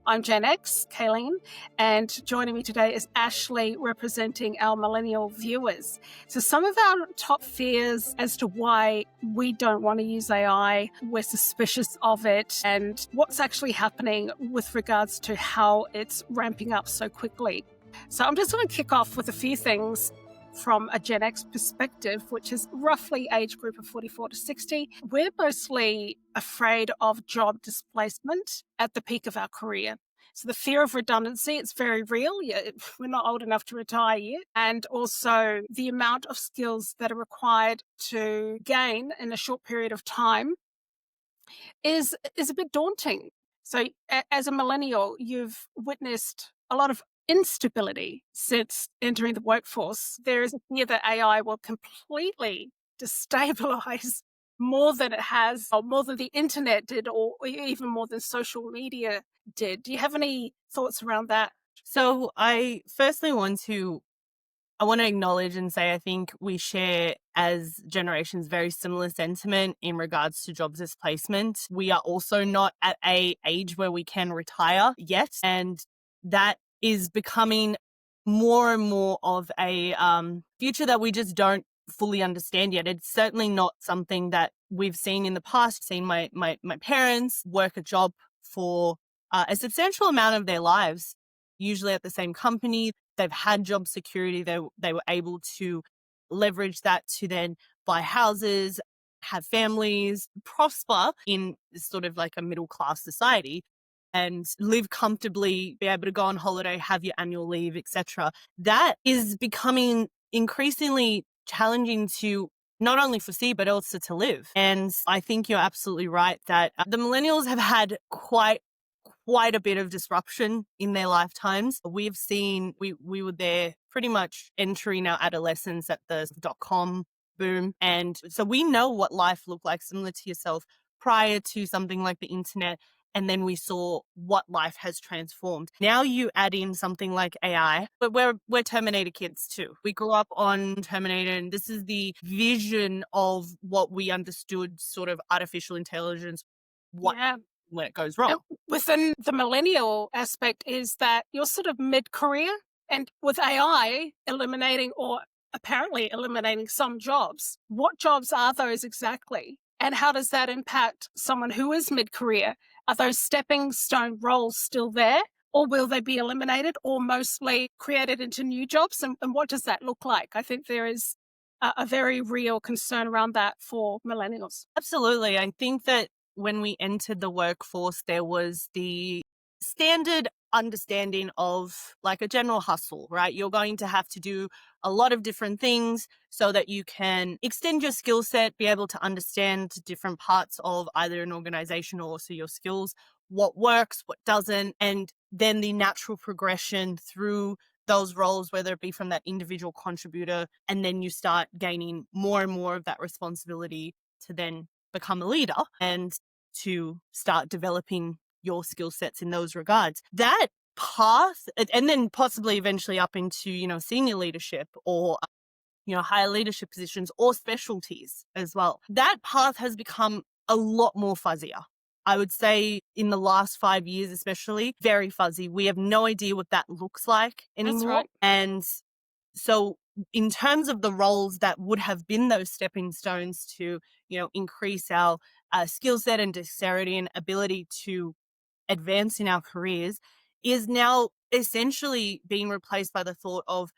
I'm Gen X, Kaylene, and joining me today is Ashleigh representing our Millennial viewers. So some of our top fears as to why we don't want to use AI, we're suspicious of it, and what's actually happening with regards to how it's ramping up so quickly. So I'm just going to kick off with a few things from a Gen X perspective, which is roughly age group of 44 to 60. We're mostly afraid of job displacement at the peak of our career. So the fear of redundancy, it's very real. We're not old enough to retire yet. And also the amount of skills that are required to gain in a short period of time is a bit daunting. So as a millennial, you've witnessed a lot of instability since entering the workforce. There is a fear that AI will completely destabilize more than it has, or more than the internet did, or even more than social media did. Do you have any thoughts around that? So I firstly want to acknowledge and say I think we share as generations very similar sentiment in regards to job displacement. We are also not at an age where we can retire yet, and that is becoming more and more of a future that we just don't fully understand yet. It's certainly not something that we've seen in the past. Seen my parents work a job for a substantial amount of their lives, usually at the same company. They've had job security. They were able to leverage that to then buy houses, have families, prosper in sort of like a middle class society, and live comfortably, be able to go on holiday, have your annual leave, etc. That is becoming increasingly challenging to not only foresee, but also to live. And I think you're absolutely right that the millennials have had quite a bit of disruption in their lifetimes. We've seen, we were there pretty much entering our adolescence at the .com boom. And so we know what life looked like, similar to yourself, prior to something like the internet. And then we saw what life has transformed. Now you add in something like AI, but we're Terminator kids too. We grew up on Terminator, and this is the vision of what we understood sort of artificial intelligence, when it goes wrong. Within the millennial aspect is that you're sort of mid-career, and with AI eliminating or apparently eliminating some jobs, what jobs are those exactly? And how does that impact someone who is mid-career? Are those stepping stone roles still there, or will they be eliminated or mostly created into new jobs? And what does that look like? I think there is a very real concern around that for millennials. Absolutely. I think that when we entered the workforce, there was the standard understanding of like a general hustle, right? You're going to have to do a lot of different things so that you can extend your skill set, be able to understand different parts of either an organization or also your skills, what works, what doesn't, and then the natural progression through those roles, whether it be from that individual contributor, and then you start gaining more and more of that responsibility to then become a leader and to start developing your skill sets in those regards. That path, and then possibly eventually up into, senior leadership or, higher leadership positions or specialties as well. That path has become a lot more fuzzier. I would say in the last 5 years, especially, very fuzzy. We have no idea what that looks like anymore. That's right. And so in terms of the roles that would have been those stepping stones to, increase our skill set and dexterity and ability to advance in our careers, is now essentially being replaced by the thought of,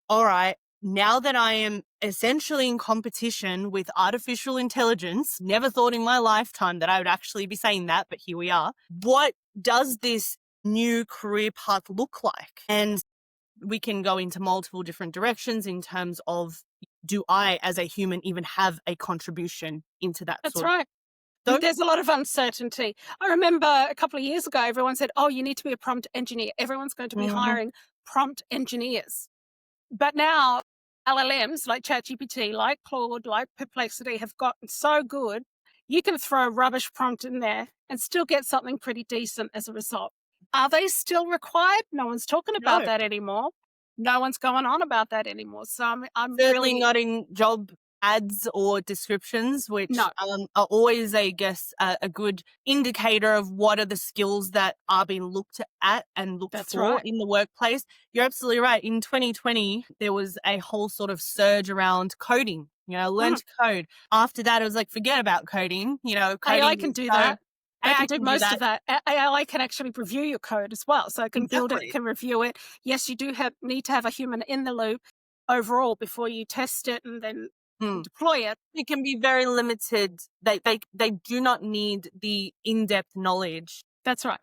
all right, now that I am essentially in competition with artificial intelligence, never thought in my lifetime that I would actually be saying that, but here we are. What does this new career path look like? And we can go into multiple different directions in terms of, do I as a human even have a contribution into that? That's right. There's a lot of uncertainty. I remember a couple of years ago, everyone said, oh, you need to be a prompt engineer. Everyone's going to be hiring prompt engineers. But now LLMs like ChatGPT, like Claude, like Perplexity have gotten so good, you can throw a rubbish prompt in there and still get something pretty decent as a result. Are they still required? No one's talking about that anymore. No one's going on about that anymore. So I'm certainly really not in job ads or descriptions, which No, are always, I guess, a good indicator of what are the skills that are being looked at and looked that's for right. in the workplace. You're absolutely right. In 2020, there was a whole sort of surge around coding. Learn Mm. to code. After that, it was like, forget about coding. AI Coding can is do so that. AI AI can do can do most that. of that. AI can actually review your code as well. So it can build it, it Exactly. can review it. Yes, you do need to have a human in the loop overall before you test it and then Mm. deploy it. It can be very limited. They do not need the in-depth knowledge That's right.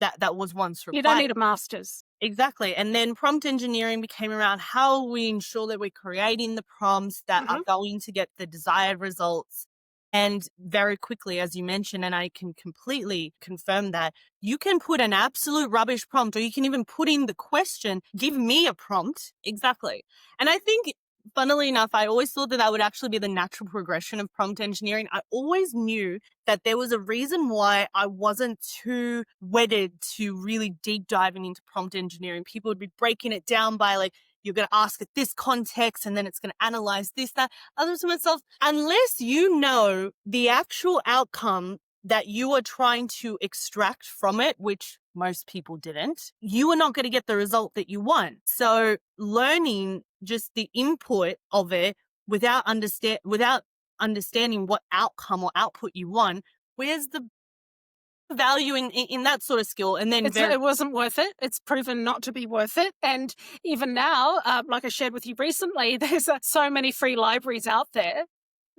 that was once You don't required. need a master's. Exactly. And then prompt engineering became around how we ensure that we're creating the prompts that are Hmm. going to get the desired results. And very quickly, as you mentioned, and I can completely confirm that, you can put an absolute rubbish prompt, or you can even put in the question, give me a prompt. Exactly. And I think, funnily enough, I always thought that would actually be the natural progression of prompt engineering. I always knew that there was a reason why I wasn't too wedded to really deep diving into prompt engineering. People would be breaking it down by like, you're going to ask it this context and then it's going to analyze this, that. I thought to myself, unless you know the actual outcome that you are trying to extract from it, which most people didn't, you are not going to get the result that you want. So learning just the input of it without understanding what outcome or output you want, where's the value in that sort of skill? And then It wasn't worth it. It's proven not to be worth it. And even now, like I shared with you recently, there's so many free libraries out there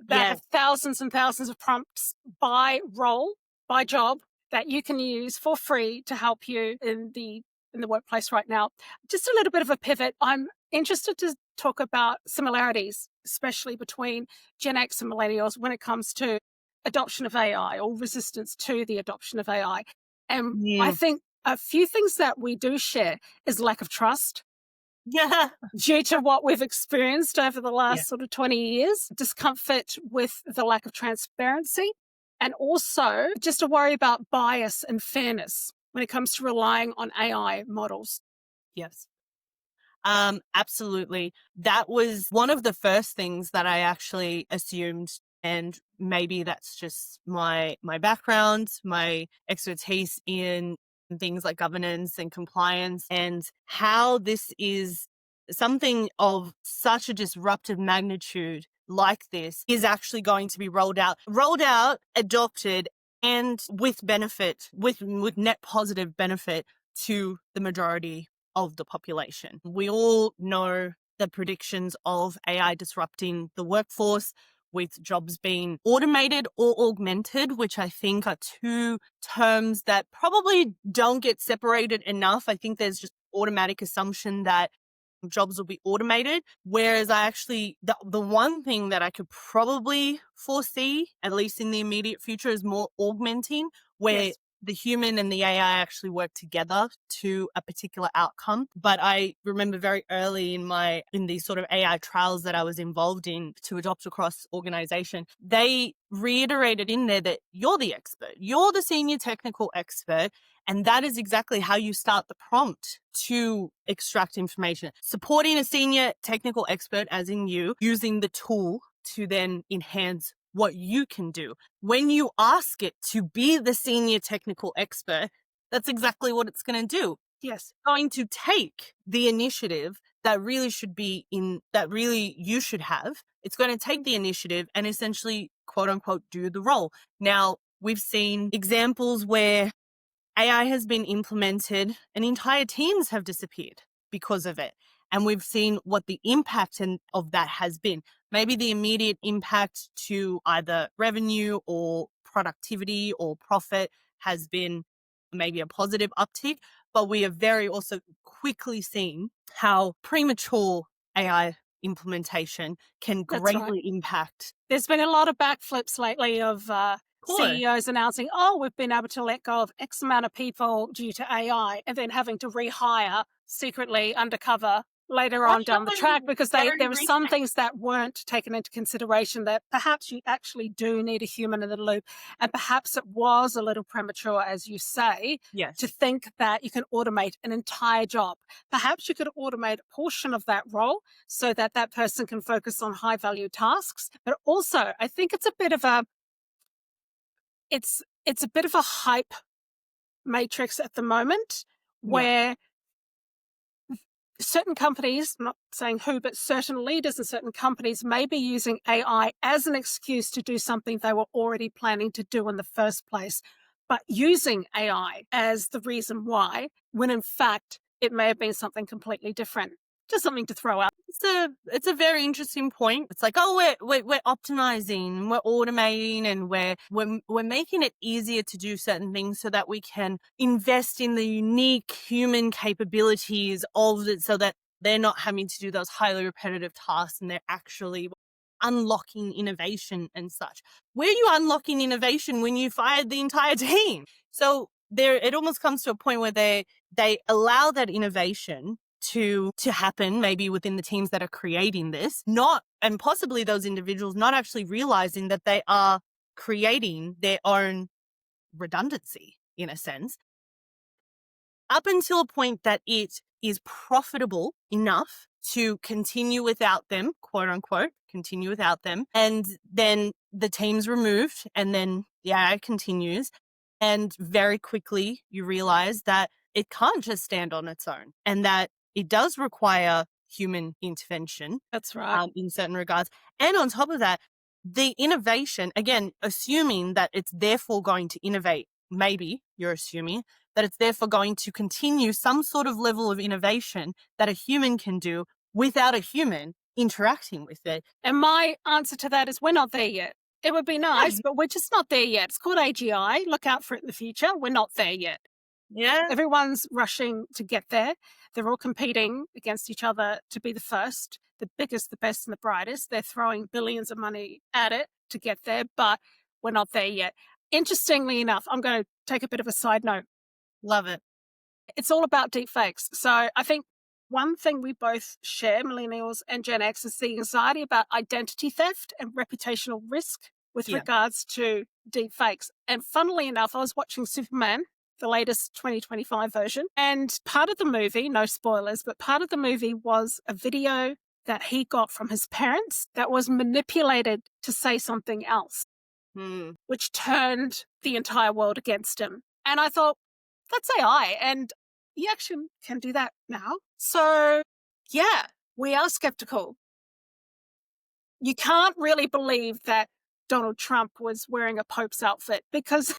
that yes, have thousands and thousands of prompts by role, by job that you can use for free to help you in the workplace right now. Just a little bit of a pivot. I'm interested to talk about similarities, especially between Gen X and millennials when it comes to adoption of AI or resistance to the adoption of AI. And I yeah, think a few things that we do share is lack of trust yeah, due to what we've experienced over the yeah. last sort of 20 years, discomfort with the lack of transparency, and also just a worry about bias and fairness when it comes to relying on AI models. Yes. Absolutely. That was one of the first things that I actually assumed, and maybe that's just my background, my expertise in things like governance and compliance, and how this is something of such a disruptive magnitude like this is actually going to be rolled out, adopted, and with benefit, with net positive benefit to the majority of the population. We all know the predictions of AI disrupting the workforce, with jobs being automated or augmented, which I think are two terms that probably don't get separated enough. I think there's just automatic assumption that jobs will be automated. Whereas the one thing that I could probably foresee, at least in the immediate future, is more augmenting, where Yes. the human and the AI actually work together to a particular outcome. But I remember very early in these sort of AI trials that I was involved in to adopt across organization, they reiterated in there that you're the expert, you're the senior technical expert. And that is exactly how you start the prompt to extract information. Supporting a senior technical expert, as in you, using the tool to then enhance what you can do. When you ask it to be the senior technical expert, that's exactly what it's going to do. Yes. It's going to take the initiative that really you should have. It's going to take the initiative and essentially, quote unquote, do the role. Now, we've seen examples where AI has been implemented and entire teams have disappeared because of it. And we've seen what the impact of that has been. Maybe the immediate impact to either revenue or productivity or profit has been maybe a positive uptick, but we have very also quickly seen how premature AI implementation can That's right. greatly impact. There's been a lot of backflips lately of Of course. CEOs announcing, oh, we've been able to let go of X amount of people due to AI, and then having to rehire secretly undercover later on down the track, because Very there were some recent. things that weren't taken into consideration, that perhaps you actually do need a human in the loop. And perhaps it was a little premature, as you say, Yes. to think that you can automate an entire job. Perhaps you could automate a portion of that role so that that person can focus on high value tasks. But also, I think it's a bit of a hype matrix at the moment, Yeah. where certain companies, I'm not saying who, but certain leaders in certain companies may be using AI as an excuse to do something they were already planning to do in the first place, but using AI as the reason why, when in fact it may have been something completely different. Just something to throw out. It's a very interesting point. It's like, oh, we're optimizing, we're automating, and we're making it easier to do certain things so that we can invest in the unique human capabilities of it, so that they're not having to do those highly repetitive tasks and they're actually unlocking innovation and such. Where are you unlocking innovation when you fired the entire team? So it almost comes to a point where they allow that innovation to happen, maybe within the teams that are creating this, and possibly those individuals not actually realizing that they are creating their own redundancy, in a sense, up until a point that it is profitable enough to continue without them, quote unquote, continue without them. And then the team's removed, and then the AI continues. And very quickly you realize that it can't just stand on its own, and that it does require human intervention. That's right. In certain regards. And on top of that, the innovation, again, assuming that it's therefore going to innovate, maybe you're assuming that it's therefore going to continue some sort of level of innovation that a human can do without a human interacting with it. And my answer to that is, we're not there yet. It would be nice, but we're just not there yet. It's called AGI. Look out for it in the future. We're not there yet. Yeah. Everyone's rushing to get there. They're all competing against each other to be the first, the biggest, the best, and the brightest. They're throwing billions of money at it to get there, but we're not there yet. Interestingly enough, I'm going to take a bit of a side note. Love it. It's all about deepfakes. So I think one thing we both share, Millennials and Gen X, is the anxiety about identity theft and reputational risk with regards to deepfakes. And funnily enough, I was watching Superman, the latest 2025 version, and part of the movie, no spoilers, but part of the movie was a video that he got from his parents that was manipulated to say something else, which turned the entire world against him. And I thought, that's AI, and you actually can do that now. So, yeah, we are skeptical. You can't really believe that Donald Trump was wearing a Pope's outfit, because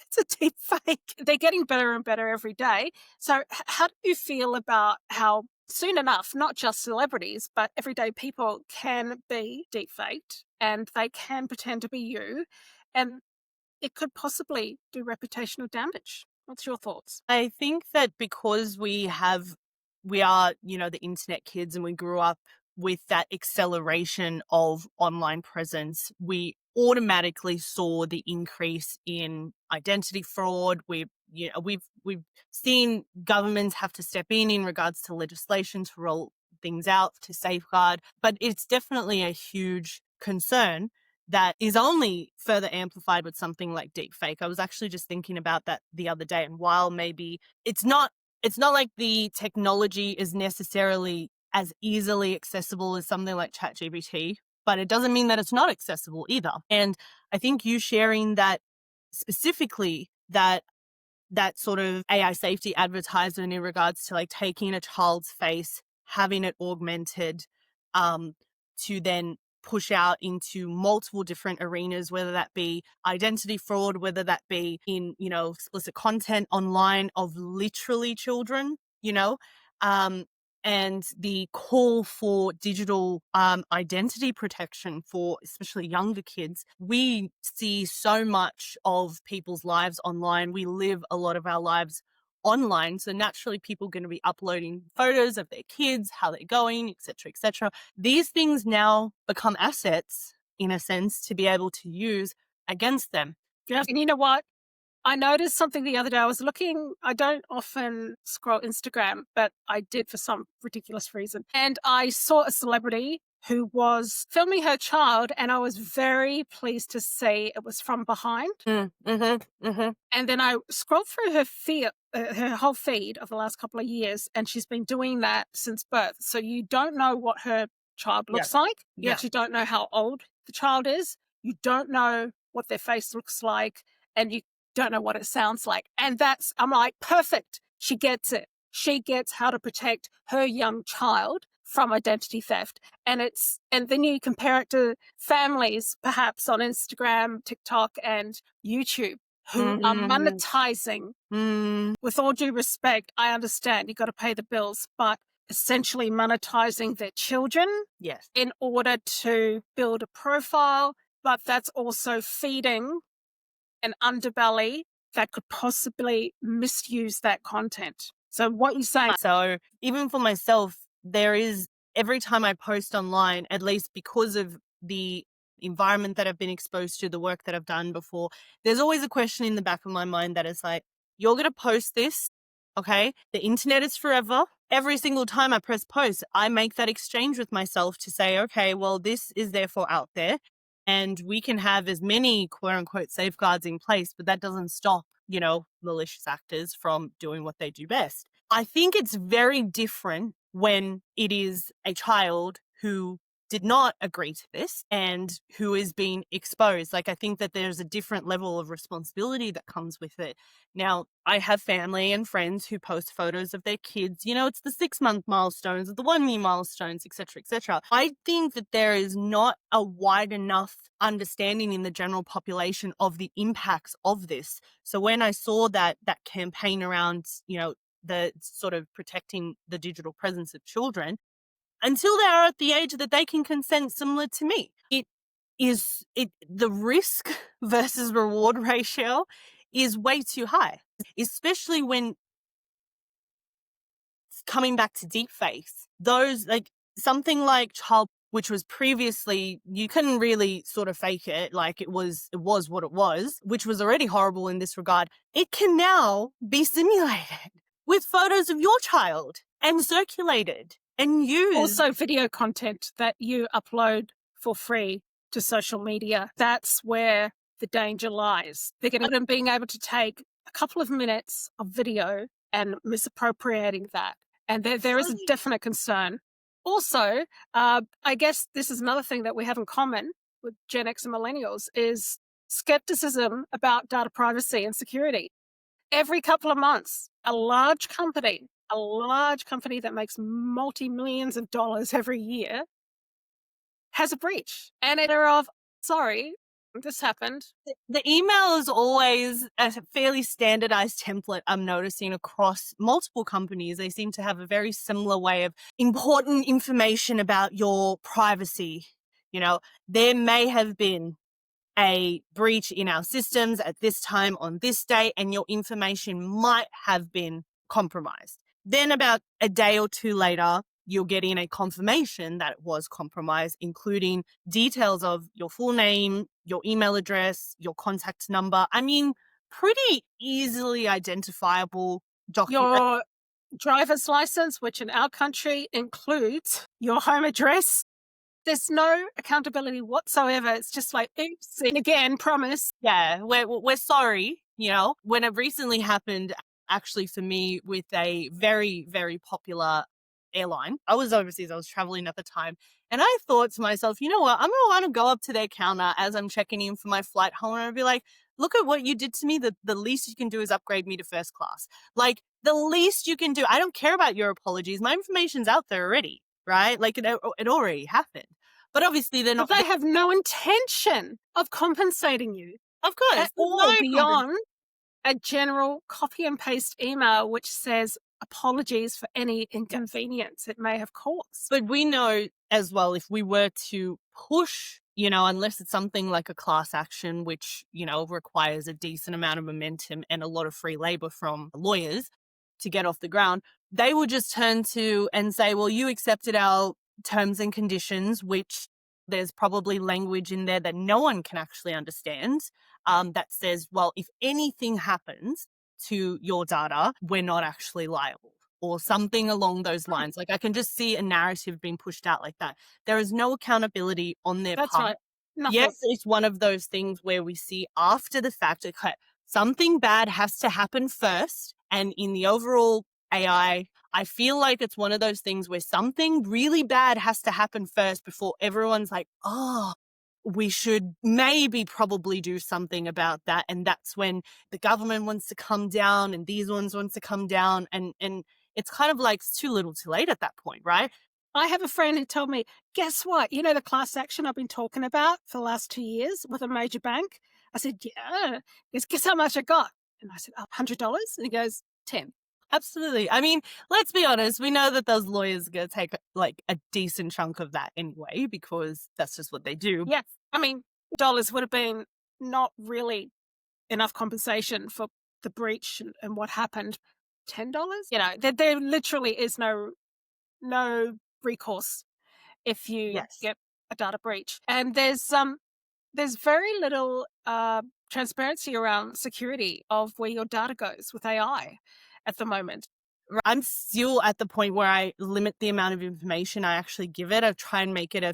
it's a deep fake. They're getting better and better every day. So how do you feel about how soon enough, not just celebrities, but everyday people can be deep faked, and they can pretend to be you, and it could possibly do reputational damage? What's your thoughts? I think that because we are, the internet kids, and we grew up with that acceleration of online presence, we automatically saw the increase in identity fraud. We've seen governments have to step in regards to legislation to roll things out to safeguard, but it's definitely a huge concern that is only further amplified with something like deepfake. I was actually just thinking about that the other day, and while maybe it's not like the technology is necessarily as easily accessible as something like ChatGPT, but it doesn't mean that it's not accessible either. And I think you sharing that specifically, that sort of AI safety advertisement in regards to like taking a child's face, having it augmented, to then push out into multiple different arenas, whether that be identity fraud, whether that be in, explicit content online of literally children, and the call for digital identity protection for especially younger kids. We see so much of people's lives online. We live a lot of our lives online. So naturally people are going to be uploading photos of their kids, how they're going, etc., etc. These things now become assets, in a sense, to be able to use against them. Yeah. And you know what? I noticed something the other day. I was looking, I don't often scroll Instagram, but I did for some ridiculous reason. And I saw a celebrity who was filming her child, and I was very pleased to see it was from behind. And then I scrolled through her whole feed of the last couple of years, and she's been doing that since birth. So you don't know what her child looks like. You actually don't know how old the child is. You don't know what their face looks like, and you don't know what it sounds like. And I'm like, perfect. She gets it. She gets how to protect her young child from identity theft. And then you compare it to families, perhaps on Instagram, TikTok, and YouTube, who are monetizing. With all due respect, I understand you got to pay the bills, but essentially monetizing their children in order to build a profile, but that's also feeding an underbelly that could possibly misuse that content. So what you're saying. So even for myself, there is, every time I post online, at least because of the environment that I've been exposed to, the work that I've done before, there's always a question in the back of my mind that is like, you're going to post this, okay? The internet is forever. Every single time I press post, I make that exchange with myself to say, okay, well, this is therefore out there. And we can have as many quote unquote safeguards in place, but that doesn't stop, malicious actors from doing what they do best. I think it's very different when it is a child who did not agree to this and who is being exposed. Like, I think that there's a different level of responsibility that comes with it. Now, I have family and friends who post photos of their kids. It's the 6-month milestones, the 1-year milestones, etc., etc. I think that there is not a wide enough understanding in the general population of the impacts of this. So when I saw that campaign around, the sort of protecting the digital presence of children, until they are at the age that they can consent, similar to me, the risk versus reward ratio is way too high, especially when coming back to deepfakes. Those, like something like child, which was previously, you couldn't really sort of fake it, like it was what it was, which was already horrible in this regard. It can now be simulated with photos of your child and circulated and used. Also video content that you upload for free to social media. That's where the danger lies. They're going to being able to take a couple of minutes of video and misappropriating that. And there is a definite concern. Also, I guess this is another thing that we have in common with Gen X and Millennials is skepticism about data privacy and security. Every couple of months, a large company that makes multi-millions of dollars every year has a breach. And they're of, sorry, this happened. The email is always a fairly standardized template I'm noticing across multiple companies. They seem to have a very similar way of important information about your privacy. There may have been a breach in our systems at this time on this day, and your information might have been compromised. Then about a day or two later, you're getting a confirmation that it was compromised, including details of your full name, your email address, your contact number. I mean, pretty easily identifiable documents. Your driver's license, which in our country includes your home address. There's no accountability whatsoever. It's just like, oops, and again, promise. Yeah, we're sorry. When it recently happened, actually for me, with a very, very popular airline. I was overseas, I was traveling at the time, and I thought to myself, you know what, I'm going to want to go up to their counter as I'm checking in for my flight home, and I'd be like, look at what you did to me. The least you can do is upgrade me to first class. Like, the least you can do. I don't care about your apologies. My information's out there already, right? Like, it already happened. But obviously they're not. But they have no intention of compensating you. Of course. At all beyond a general copy and paste email which says apologies for any inconvenience it may have caused. But we know as well, if we were to push, unless it's something like a class action, which, requires a decent amount of momentum and a lot of free labor from lawyers to get off the ground, they will just turn to and say, well, you accepted our terms and conditions, which there's probably language in there that no one can actually understand, that says, well, if anything happens to your data, we're not actually liable, or something along those lines. Like, I can just see a narrative being pushed out like that. There is no accountability on their That's part. right. Nothing. Yes, it's one of those things where we see after the fact, okay, something bad has to happen first. And in the overall AI, I feel like it's one of those things where something really bad has to happen first before everyone's like, oh, we should maybe probably do something about that. And that's when the government wants to come down and these ones wants to come down. And it's kind of like it's too little too late at that point, right? I have a friend who told me, guess what? You know the class action I've been talking about for the last 2 years with a major bank? I said, yeah. He goes, guess how much I got? And I said, $100. And he goes, 10. Absolutely. I mean, let's be honest. We know that those lawyers are going to take like a decent chunk of that anyway, because that's just what they do. Yeah. I mean, dollars would have been not really enough compensation for the breach and what happened. $10? You know, there literally is no recourse if you Yes. get a data breach. And there's very little transparency around security of where your data goes with AI at the moment. I'm still at the point where I limit the amount of information I actually give it. I try and make it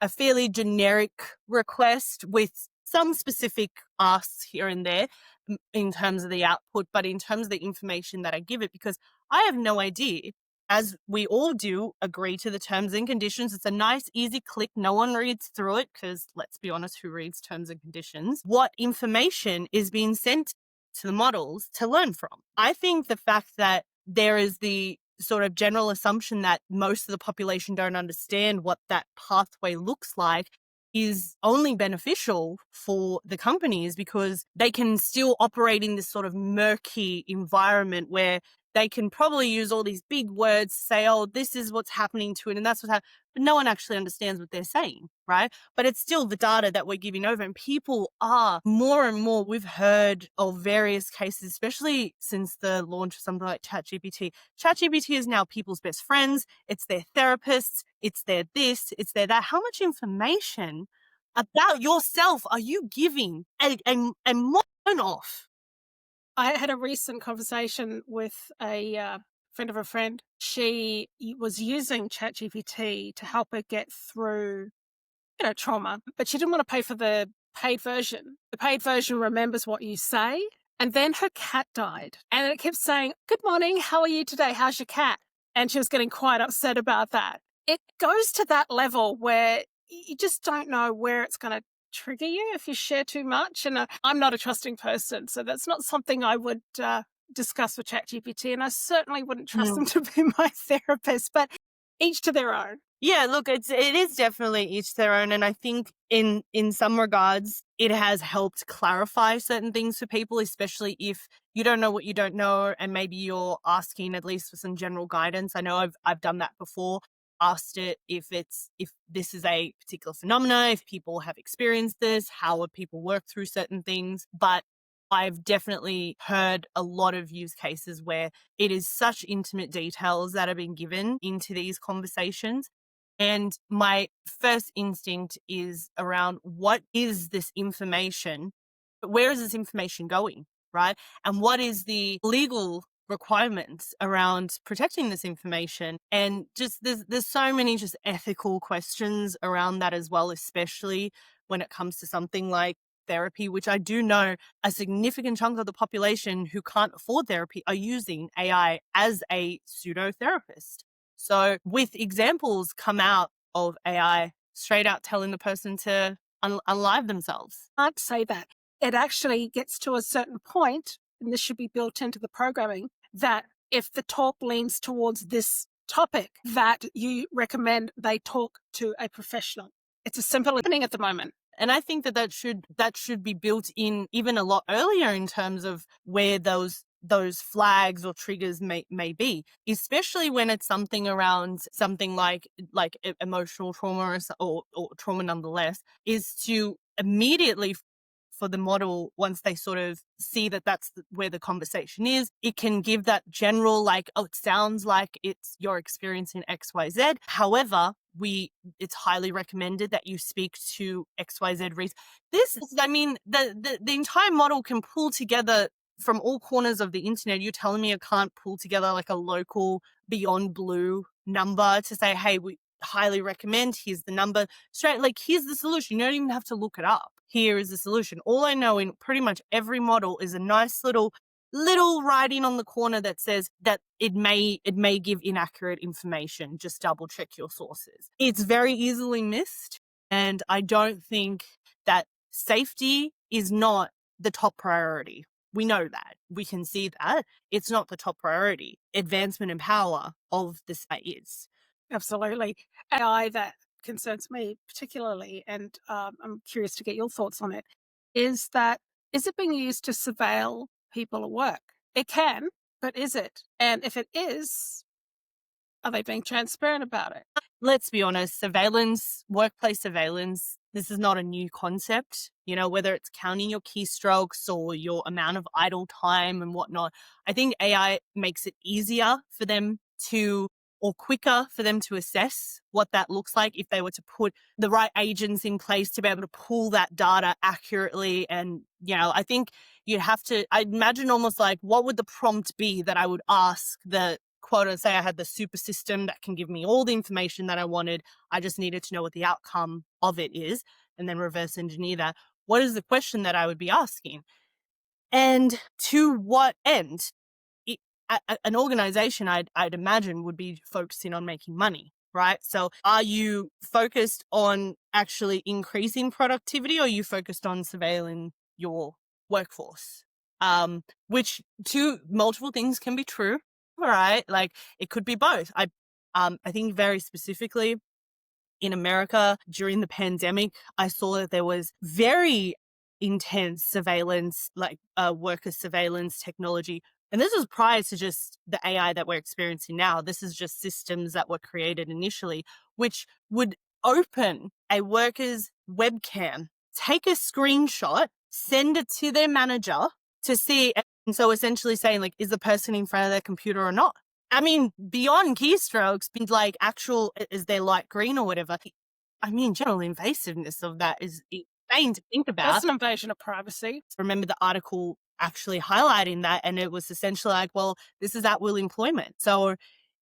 a fairly generic request with some specific asks here and there in terms of the output, but in terms of the information that I give it, because I have no idea, as we all do, agree to the terms and conditions. It's a nice, easy click. No one reads through it because, let's be honest, who reads terms and conditions? What information is being sent to the models to learn from? I think the fact that there is the sort of general assumption that most of the population don't understand what that pathway looks like is only beneficial for the companies, because they can still operate in this sort of murky environment where they can probably use all these big words to say, oh, this is what's happening to it and that's what's happening. But no one actually understands what they're saying, right? But it's still the data that we're giving over. And people are more and more, we've heard of various cases, especially since the launch of something like ChatGPT. ChatGPT is now people's best friends. It's their therapists. It's their this, it's their that. How much information about yourself are you giving a moron off? I had a recent conversation with a friend of a friend. She was using ChatGPT to help her get through, trauma, but she didn't want to pay for the paid version. The paid version remembers what you say. And then her cat died. And it kept saying, good morning, how are you today? How's your cat? And she was getting quite upset about that. It goes to that level where you just don't know where it's going to trigger you if you share too much. And I'm not a trusting person, so that's not something I would discuss with ChatGPT. And I certainly wouldn't trust them to be my therapist, but each to their own. Yeah, look, it is definitely each their own. And I think in some regards, it has helped clarify certain things for people, especially if you don't know what you don't know and maybe you're asking at least for some general guidance. I know I've done that before, asked it if this is a particular phenomena, if people have experienced this, how would people work through certain things. But I've definitely heard a lot of use cases where it is such intimate details that are being given into these conversations. And my first instinct is around what is this information? Where is this information going, right? And what is the legal requirements around protecting this information? And just there's so many just ethical questions around that as well, especially when it comes to something like therapy, which I do know a significant chunk of the population who can't afford therapy are using AI as a pseudo therapist. So with examples come out of AI straight out telling the person to unalive themselves. I'd say that it actually gets to a certain point, and this should be built into the programming, that if the talk leans towards this topic, that you recommend they talk to a professional. It's a simple thing at the moment. And I think that should be built in even a lot earlier in terms of where those flags or triggers may be, especially when it's something around something like emotional trauma or trauma nonetheless, is to immediately for the model, once they sort of see that that's where the conversation is, it can give that general like, oh, it sounds like you're experiencing XYZ. However, it's highly recommended that you speak to XYZ reason. This, I mean, the entire model can pull together from all corners of the internet. You're telling me I can't pull together like a local Beyond Blue number to say, hey, we highly recommend, here's the number, straight, like, here's the solution. You don't even have to look it up. Here is the solution. All I know in pretty much every model is a nice little writing on the corner that says that it may give inaccurate information. Just double check your sources. It's very easily missed. And I don't think that safety is not the top priority. We know that. We can see that. It's not the top priority. Advancement and power of this is. Absolutely. AI that concerns me particularly, and I'm curious to get your thoughts on it, is it being used to surveil people at work? It can, but is it? And if it is, are they being transparent about it? Let's be honest, surveillance, workplace surveillance, this is not a new concept. You know, whether it's counting your keystrokes or your amount of idle time and whatnot, I think AI makes it easier for them to, or quicker for them to assess what that looks like if they were to put the right agents in place to be able to pull that data accurately. And, you know, I think you'd have to, I imagine almost like, what would the prompt be that I would ask the quote, say I had the super system that can give me all the information that I wanted. I just needed to know what the outcome of it is and then reverse engineer that. What is the question that I would be asking? And to what end? An organization, I'd imagine, would be focusing on making money, right? So are you focused on actually increasing productivity, or are you focused on surveilling your workforce? Which multiple things can be true, right? Like, it could be both. I think very specifically in America during the pandemic, I saw that there was very intense surveillance, like worker surveillance technology. And this is prior to just the AI that we're experiencing now. This is just systems that were created initially, which would open a worker's webcam, take a screenshot, send it to their manager to see. And so essentially saying, like, is the person in front of their computer or not? I mean, beyond keystrokes, like actual, is there light green or whatever? I mean, general invasiveness of that is insane to think about. That's an invasion of privacy. Remember the article actually highlighting that, and it was essentially like, well, this is at will employment. So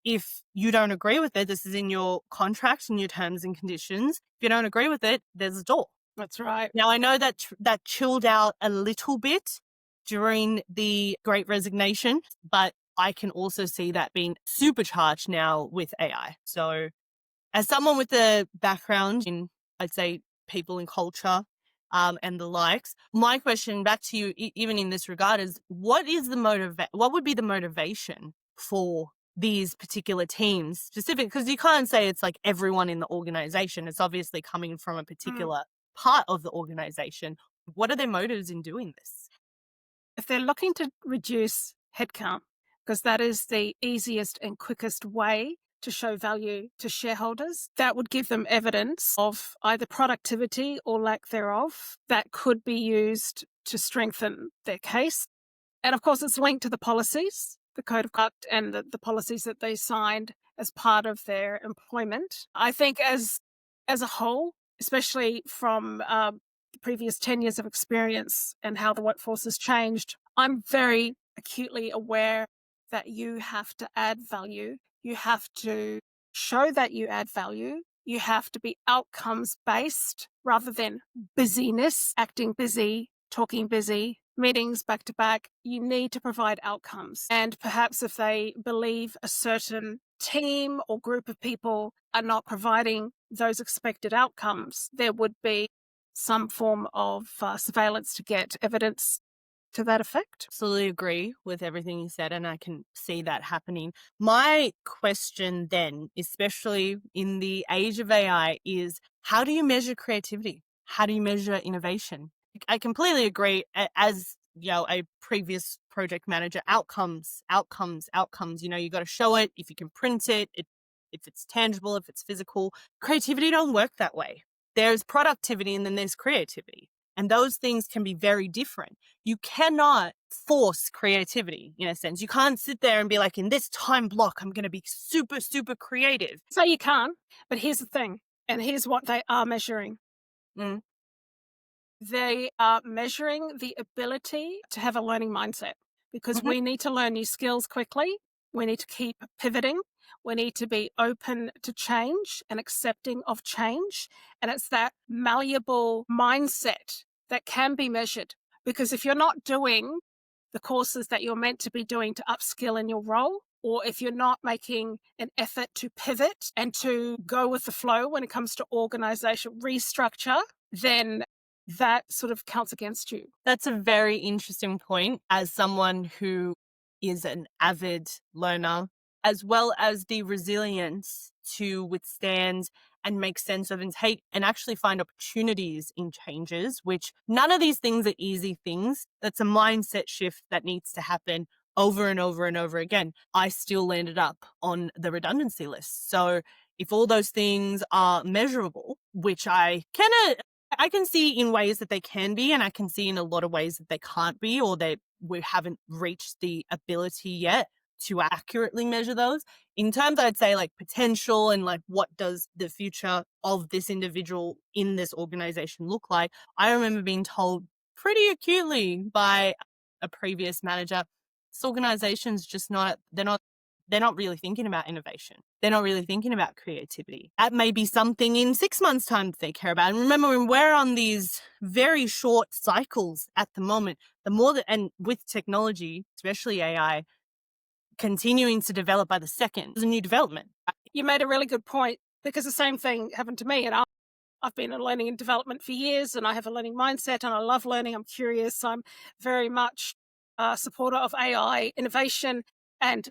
if you don't agree with it, this is in your contract and your terms and conditions. If you don't agree with it, there's a door. That's right. Now, I know that that chilled out a little bit during the Great Resignation, but I can also see that being supercharged now with AI. So as someone with a background in, I'd say, people and culture and the likes, my question back to you, even in this regard, is what would be the motivation for these particular teams specific? Because you can't say it's like everyone in the organization. It's obviously coming from a particular part of the organization. What are their motives in doing this? If they're looking to reduce headcount, because that is the easiest and quickest way to show value to shareholders, that would give them evidence of either productivity or lack thereof that could be used to strengthen their case. And of course, it's linked to the policies, the code of conduct, and the policies that they signed as part of their employment. I think as a whole, especially from the previous 10 years of experience and how the workforce has changed, I'm very acutely aware that you have to add value. You have to show that you add value. You have to be outcomes based rather than busyness, acting busy, talking busy, meetings back to back. You need to provide outcomes. And perhaps if they believe a certain team or group of people are not providing those expected outcomes, there would be some form of surveillance to get evidence to that effect. Absolutely agree with everything you said, and I can see that happening. My question then, especially in the age of AI, is how do you measure creativity? How do you measure innovation? I completely agree. As you know, a previous project manager, outcomes. You know, you got to show it. If you can print it, if it's tangible, if it's physical. Creativity don't work that way. There's productivity and then there's creativity. And those things can be very different. You cannot force creativity in a sense. You can't sit there and be like, in this time block, I'm going to be super, super creative. So you can't, but here's the thing, and here's what they are measuring. Mm. They are measuring the ability to have a learning mindset, because we need to learn new skills quickly. We need to keep pivoting. We need to be open to change and accepting of change. And it's that malleable mindset that can be measured. Because if you're not doing the courses that you're meant to be doing to upskill in your role, or if you're not making an effort to pivot and to go with the flow when it comes to organization restructure, then that sort of counts against you. That's a very interesting point as someone who is an avid learner, as well as the resilience to withstand and make sense of and take and actually find opportunities in changes, which none of these things are easy things. That's a mindset shift that needs to happen over and over and over again. I still landed up on the redundancy list. So if all those things are measurable, which I can see in ways that they can be, and I can see in a lot of ways that they can't be, or we haven't reached the ability yet to accurately measure those. In terms, I'd say like potential and like what does the future of this individual in this organization look like? I remember being told pretty acutely by a previous manager, this organization's just they're not really thinking about innovation. They're not really thinking about creativity. That may be something in 6 months' time that they care about. And remember, we're on these very short cycles at the moment. And with technology, especially AI, continuing to develop by the second, there's a new development. You made a really good point, because the same thing happened to me. And I've been in learning and development for years, and I have a learning mindset, and I love learning. I'm curious. I'm very much a supporter of AI innovation. And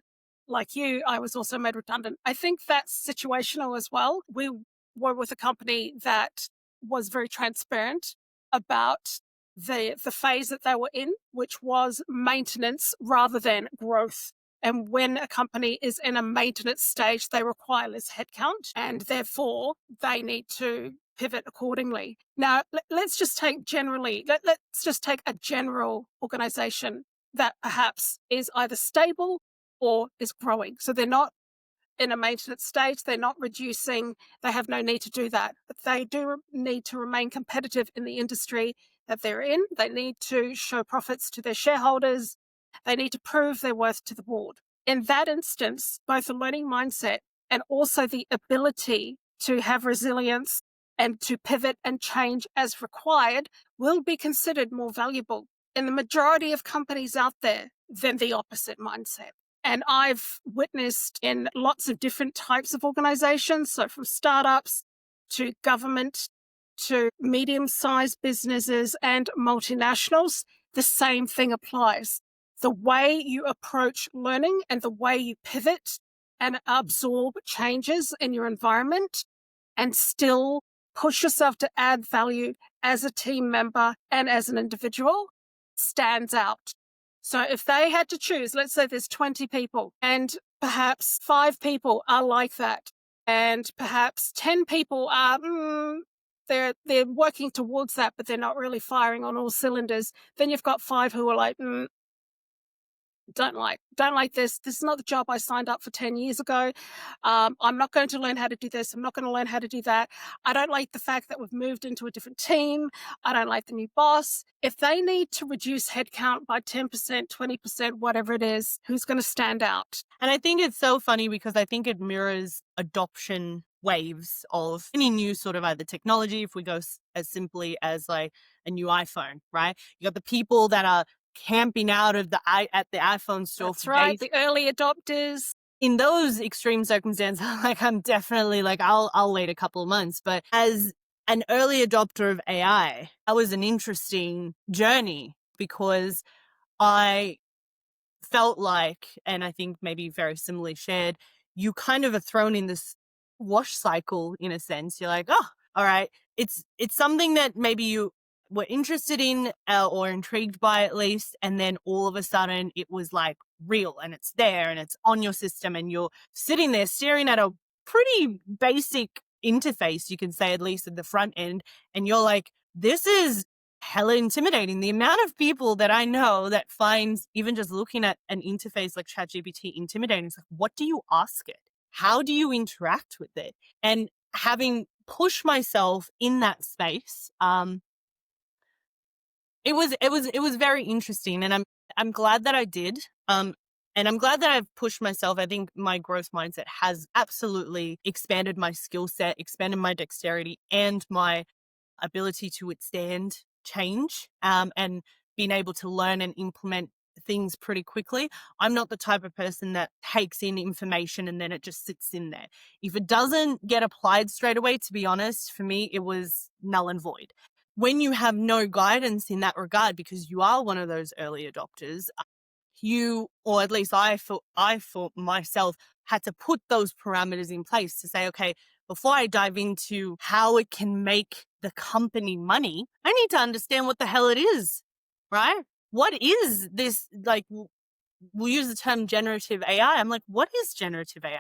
like you, I was also made redundant. I think that's situational as well. We were with a company that was very transparent about the phase that they were in, which was maintenance rather than growth. And when a company is in a maintenance stage, they require less headcount, and therefore they need to pivot accordingly. Now, let's just take let's just take a general organization that perhaps is either stable or is growing. So they're not in a maintenance stage, they're not reducing, they have no need to do that. But they do need to remain competitive in the industry that they're in. They need to show profits to their shareholders. They need to prove their worth to the board. In that instance, both a learning mindset and also the ability to have resilience and to pivot and change as required will be considered more valuable in the majority of companies out there than the opposite mindset. And I've witnessed in lots of different types of organizations, so from startups to government to medium-sized businesses and multinationals, the same thing applies. The way you approach learning and the way you pivot and absorb changes in your environment and still push yourself to add value as a team member and as an individual stands out. So if they had to choose, let's say there's 20 people and perhaps 5 people are like that, and perhaps 10 people are, they're working towards that, but they're not really firing on all cylinders. Then you've got 5 who are like, don't like this. This is not the job I signed up for 10 years ago. I'm not going to learn how to do this. I'm not going to learn how to do that. I don't like the fact that we've moved into a different team. I don't like the new boss. If they need to reduce headcount by 10%, 20%, whatever it is, who's going to stand out? And I think it's so funny because I think it mirrors adoption waves of any new sort of either technology. If we go as simply as like a new iPhone, right? You got the people that are camping out of at the iPhone store. That's right. The early adopters. In those extreme circumstances, like I'm definitely like, I'll wait a couple of months. But as an early adopter of AI, that was an interesting journey because I felt like, and I think maybe very similarly shared, you kind of are thrown in this wash cycle in a sense. You're like, oh, all right. It's something that maybe you were interested in or intrigued by at least. And then all of a sudden it was like real and it's there and it's on your system and you're sitting there staring at a pretty basic interface, you can say, at least at the front end. And you're like, this is hella intimidating. The amount of people that I know that finds even just looking at an interface like ChatGPT intimidating. It's like, what do you ask it? How do you interact with it? And having pushed myself in that space, it was very interesting, and I'm glad that I did. And I'm glad that I've pushed myself. I think my growth mindset has absolutely expanded my skill set, expanded my dexterity, and my ability to withstand change, and being able to learn and implement things pretty quickly. I'm not the type of person that takes in information and then it just sits in there. If it doesn't get applied straight away, to be honest, for me, it was null and void. When you have no guidance in that regard, because you are one of those early adopters, you, or at least I for myself, had to put those parameters in place to say, okay, before I dive into how it can make the company money, I need to understand what the hell it is, right? What is this? Like, we'll use the term generative AI. I'm like, what is generative AI?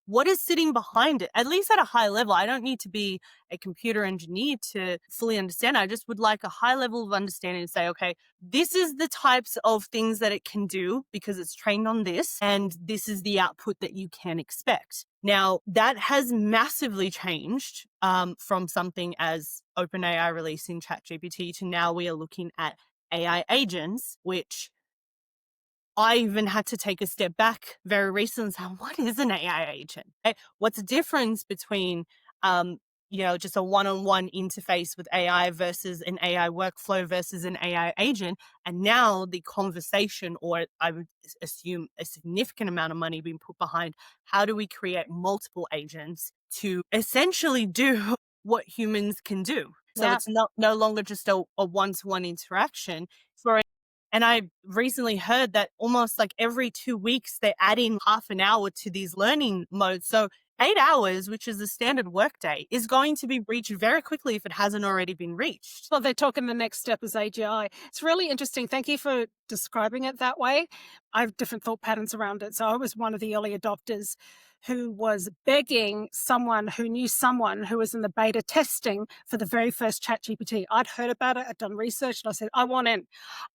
What is sitting behind it? At least at a high level. I don't need to be a computer engineer to fully understand. I just would like a high level of understanding to say, okay, this is the types of things that it can do because it's trained on this, and this is the output that you can expect. Now, that has massively changed from something as OpenAI releasing ChatGPT to now we are looking at AI agents, which I even had to take a step back very recently and say, what is an AI agent? What's the difference between, just a one-on-one interface with AI versus an AI workflow versus an AI agent? And now the conversation, or I would assume a significant amount of money being put behind, how do we create multiple agents to essentially do what humans can do? So Yeah. it's no longer just a one-to-one interaction. And I recently heard that almost like every 2 weeks, they're adding half an hour to these learning modes. So 8 hours, which is the standard workday, is going to be reached very quickly if it hasn't already been reached. Well, they're talking the next step is AGI. It's really interesting. Thank you for describing it that way. I have different thought patterns around it. So I was one of the early adopters who was begging someone who knew someone who was in the beta testing for the very first ChatGPT. I'd heard about it, I'd done research, and I said, I want in,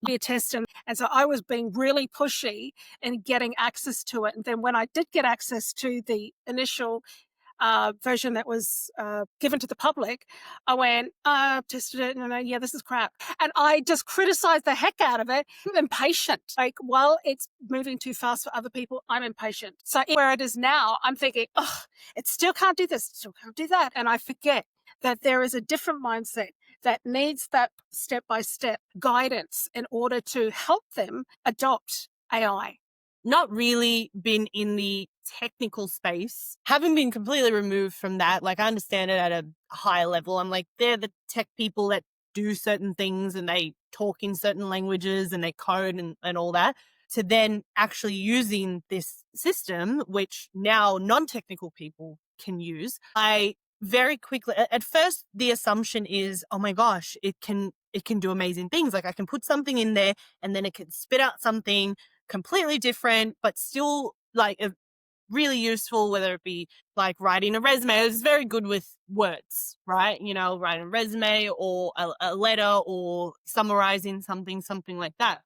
be a test. And so I was being really pushy in getting access to it. And then when I did get access to the initial version that was given to the public, I went, tested it, and yeah, this is crap. And I just criticized the heck out of it. I'm impatient. Like, while it's moving too fast for other people, I'm impatient. So where it is now, I'm thinking, oh, it still can't do this, it still can't do that. And I forget that there is a different mindset that needs that step-by-step guidance in order to help them adopt AI. Not really been in the technical space, having been completely removed from that. Like, I understand it at a high level. I'm like, they're the tech people that do certain things and they talk in certain languages and they code and all that, to then actually using this system, which now non-technical people can use. I very quickly, at first, the assumption is, oh my gosh, it can do amazing things. Like, I can put something in there and then it can spit out something completely different, but still like really useful, whether it be like writing a resume. It's very good with words, right? Writing a resume or a letter or summarizing something like that.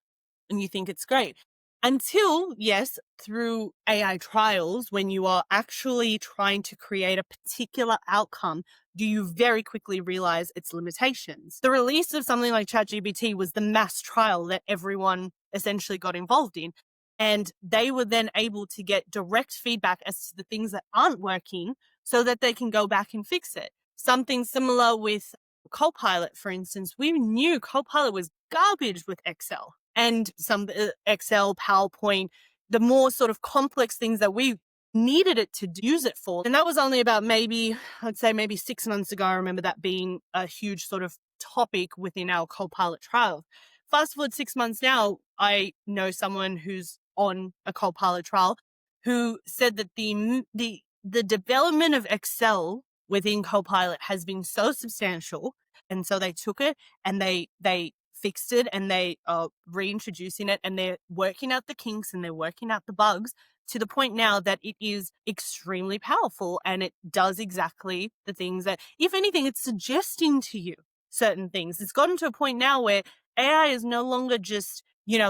And you think it's great. Until, yes, through AI trials, when you are actually trying to create a particular outcome, do you very quickly realize its limitations. The release of something like ChatGPT was the mass trial that everyone essentially got involved in. And they were then able to get direct feedback as to the things that aren't working so that they can go back and fix it. Something similar with Copilot, for instance. We knew Copilot was garbage with Excel and some Excel, PowerPoint, the more sort of complex things that we needed it to use it for. And that was only about I'd say maybe 6 months ago. I remember that being a huge sort of topic within our Copilot trial. Fast forward 6 months now, I know someone who's on a Copilot trial who said that the development of Excel within Copilot has been so substantial. And so they took it and they fixed it and they are reintroducing it and they're working out the kinks and they're working out the bugs to the point now that it is extremely powerful and it does exactly the things that, if anything, it's suggesting to you certain things. It's gotten to a point now where AI is no longer just,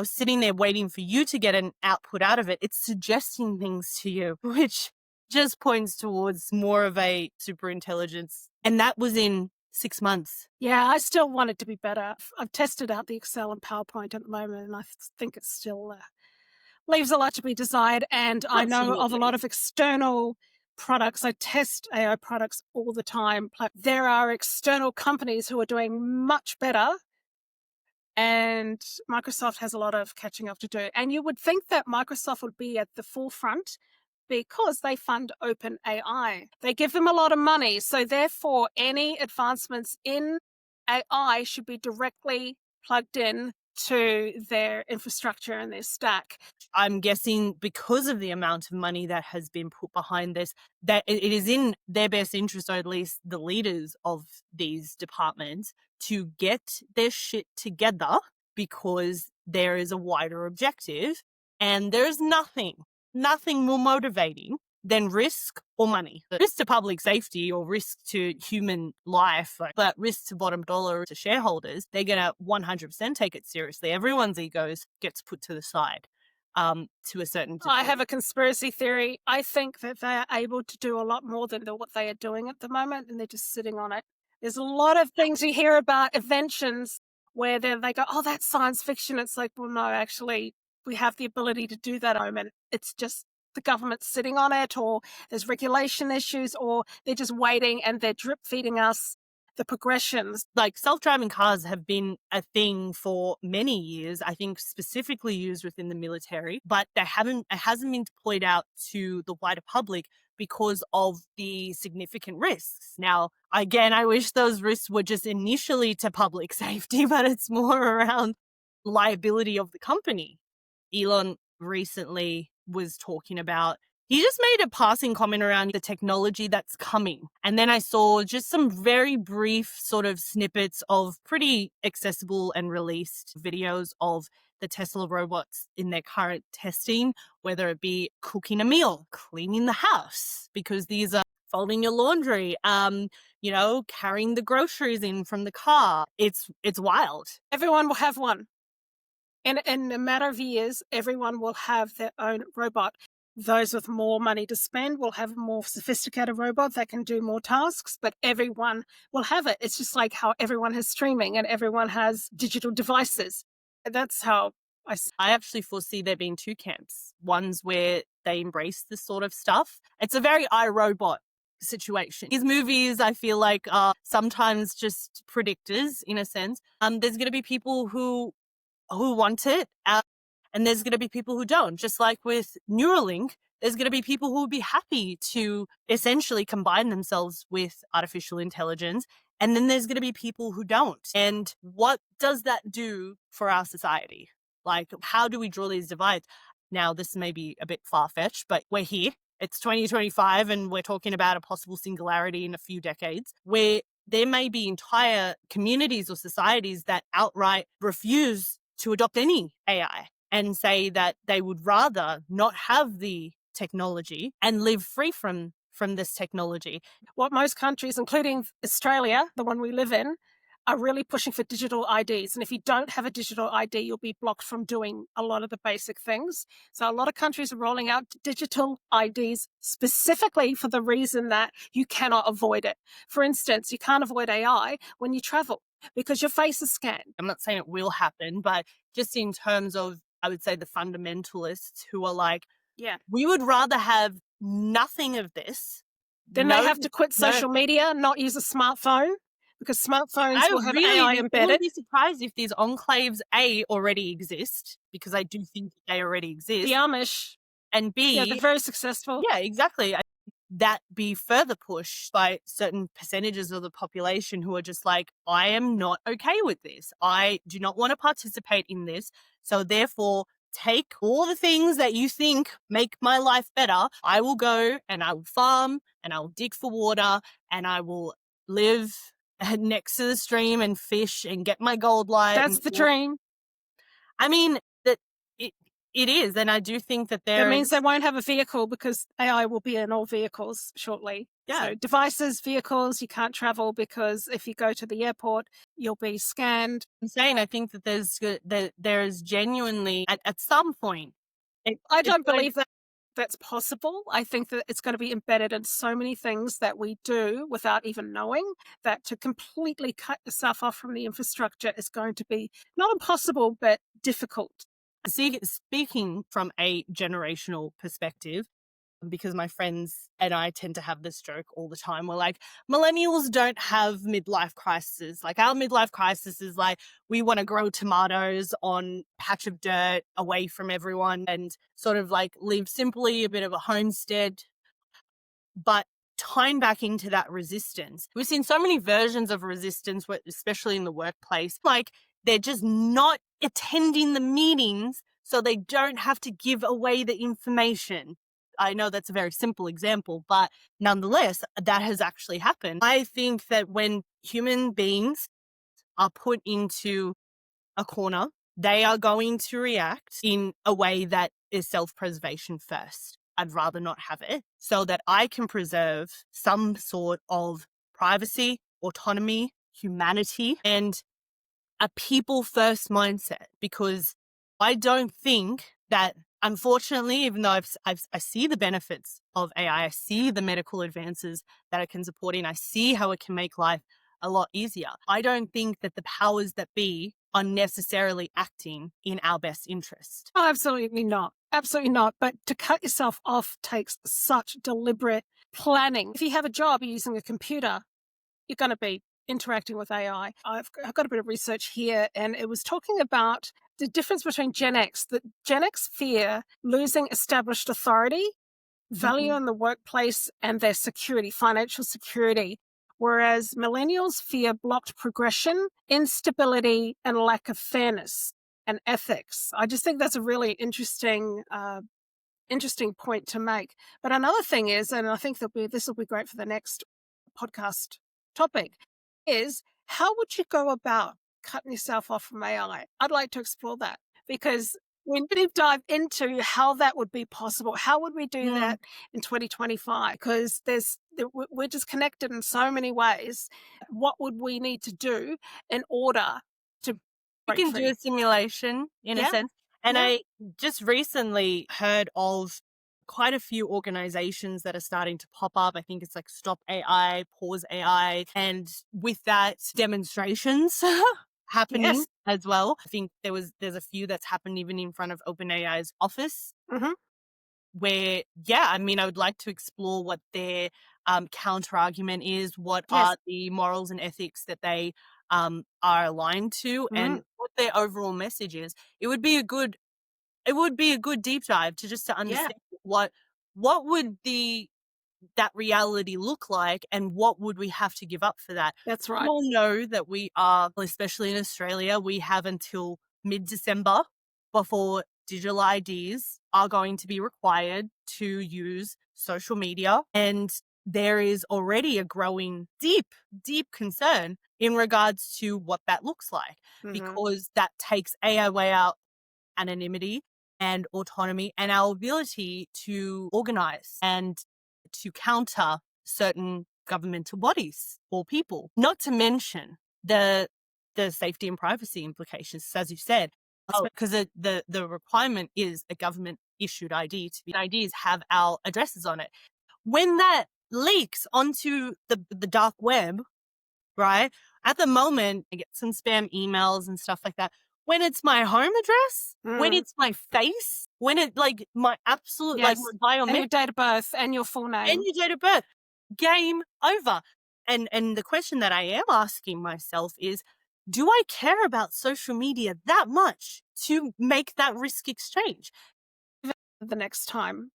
sitting there waiting for you to get an output out of it. It's suggesting things to you, which just points towards more of a super intelligence. And that was in 6 months. Yeah, I still want it to be better. I've tested out the Excel and PowerPoint at the moment, and I think it still leaves a lot to be desired. And I know of a lot of external products. I test AI products all the time. There are external companies who are doing much better, and Microsoft has a lot of catching up to do. And you would think that Microsoft would be at the forefront because they fund open AI. They give them a lot of money. So therefore, any advancements in AI should be directly plugged in to their infrastructure and their stack. I'm guessing because of the amount of money that has been put behind this, that it is in their best interest, or at least the leaders of these departments, to get their shit together, because there is a wider objective. And there's nothing more motivating than risk or money. Risk to public safety or risk to human life, but risk to bottom dollar to shareholders, they're going to 100% take it seriously. Everyone's egos gets put to the side to a certain degree. I have a conspiracy theory. I think that they are able to do a lot more than what they are doing at the moment, and they're just sitting on it. There's a lot of things you hear about inventions where they go, oh, that's science fiction. It's like, well, no, actually, we have the ability to do that at the moment. It's just the government's sitting on it, or there's regulation issues, or they're just waiting and they're drip feeding us the progressions. Like self-driving cars have been a thing for many years, I think specifically used within the military, but it hasn't been deployed out to the wider public because of the significant risks. Now, again, I wish those risks were just initially to public safety, but it's more around liability of the company. Elon recently was talking about, he just made a passing comment around the technology that's coming. And then I saw just some very brief sort of snippets of pretty accessible and released videos of the Tesla robots in their current testing, whether it be cooking a meal, cleaning the house, because these are folding your laundry, carrying the groceries in from the car. It's wild. Everyone will have one. In a matter of years, everyone will have their own robot. Those with more money to spend will have a more sophisticated robot that can do more tasks, but everyone will have it. It's just like how everyone has streaming and everyone has digital devices. That's how I actually foresee there being two camps. Ones where they embrace this sort of stuff. It's a very iRobot situation. These movies, I feel like, are sometimes just predictors in a sense. There's going to be people who want it, and there's going to be people who don't. Just like with Neuralink, there's going to be people who will be happy to essentially combine themselves with artificial intelligence, and then there's going to be people who don't. And what does that do for our society? Like, how do we draw these divides? Now, this may be a bit far-fetched, but we're here. It's 2025, and we're talking about a possible singularity in a few decades where there may be entire communities or societies that outright refuse to adopt any AI and say that they would rather not have the technology and live free from this technology. What most countries, including Australia, the one we live in, are really pushing for digital IDs. And if you don't have a digital ID, you'll be blocked from doing a lot of the basic things. So a lot of countries are rolling out digital IDs specifically for the reason that you cannot avoid it. For instance, you can't avoid AI when you travel because your face is scanned. I'm not saying it will happen, but just in terms of, I would say, the fundamentalists who are like, yeah, we would rather have nothing of this. Then they have to quit social media, not use a smartphone, because smartphones will have AI embedded. I wouldn't be surprised if these enclaves, A, already exist, because I do think they already exist. The Amish. And B, yeah, they're very successful. Yeah, exactly. That be further pushed by certain percentages of the population who are just like, I am not okay with this. I do not want to participate in this. So therefore, take all the things that you think make my life better. I will go and I will farm and I will dig for water and I will live next to the stream and fish and get my gold light. That's the dream. I mean, It is, and I do think that That there means they is, won't have a vehicle because AI will be in all vehicles shortly. yeah, So devices, vehicles, you can't travel because if you go to the airport, you'll be scanned. insane. I think that there is genuinely at some point I it's don't going. believe that that's possible. I think that it's going to be embedded in so many things that we do without even knowing, that to completely cut yourself off from the infrastructure is going to be not impossible, but difficult. Speaking from a generational perspective, because my friends and I tend to have this joke all the time. We're like, millennials don't have midlife crises. Like, our midlife crisis is like, we want to grow tomatoes on a patch of dirt away from everyone and sort of like live simply, a bit of a homestead. But tying back into that resistance, we've seen so many versions of resistance, especially in the workplace. Like, they're just not attending the meetings so they don't have to give away the information. I know that's a very simple example, but nonetheless, that has actually happened. I think that when human beings are put into a corner, they are going to react in a way that is self-preservation first. I'd rather not have it so that I can preserve some sort of privacy, autonomy, humanity, and a people first mindset, because I don't think that, unfortunately, even though I see the benefits of AI, I see the medical advances that it can support in, I see how it can make life a lot easier. I don't think that the powers that be are necessarily acting in our best interest. Oh, absolutely not. Absolutely not. But to cut yourself off takes such deliberate planning. If you have a job using a computer, you're going to be interacting with AI. I've got a bit of research here, and it was talking about the difference between Gen X. That Gen X fear losing established authority, value Mhm. in the workplace, and their security, financial security. Whereas millennials fear blocked progression, instability, and lack of fairness and ethics. I just think that's a really interesting point to make. But another thing is, and I think this will be great for the next podcast topic, is how would you go about cutting yourself off from AI? I'd like to explore that because we deep dive into how that would be possible. How would we do Mm. that in 2025? Because we're just connected in so many ways. What would we need to do in order to We break can do free? a simulation in a Yeah, sense. And yeah, I just recently heard of quite a few organizations that are starting to pop up. I think it's like Stop AI, Pause AI, and with that, demonstrations happening yes. as well. I think there's a few that's happened even in front of OpenAI's office, Hmm. where, yeah, I mean, I would like to explore what their counter argument is, what Yes. are the morals and ethics that they are aligned to, Mm, and what their overall message is. It would be a good deep dive to just to yeah, understand what would that reality look like, and what would we have to give up for that. that's We right. all know that we are, especially in Australia, we have until mid-December before digital IDs are going to be required to use social media. And there is already a growing deep concern in regards to what that looks like, Hmm. because that takes away our anonymity and autonomy and our ability to organize and to counter certain governmental bodies or people, not to mention the safety and privacy implications, as you said. Oh, because the requirement is a government issued ID. To be IDs have our addresses on it. When that leaks onto the dark web, right? At the moment, I get some spam emails and stuff like that. When it's my home address, when Mm, it's my face, when it like my absolute, like, yes. my And biometric your date of birth and your full and name. your date of birth, game over. And the question that I am asking myself is, do I care about social media that much to make that risk exchange? The next time,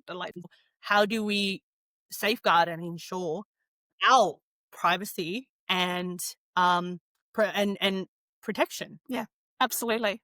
like, How do we safeguard and ensure our privacy and and protection? yeah, absolutely.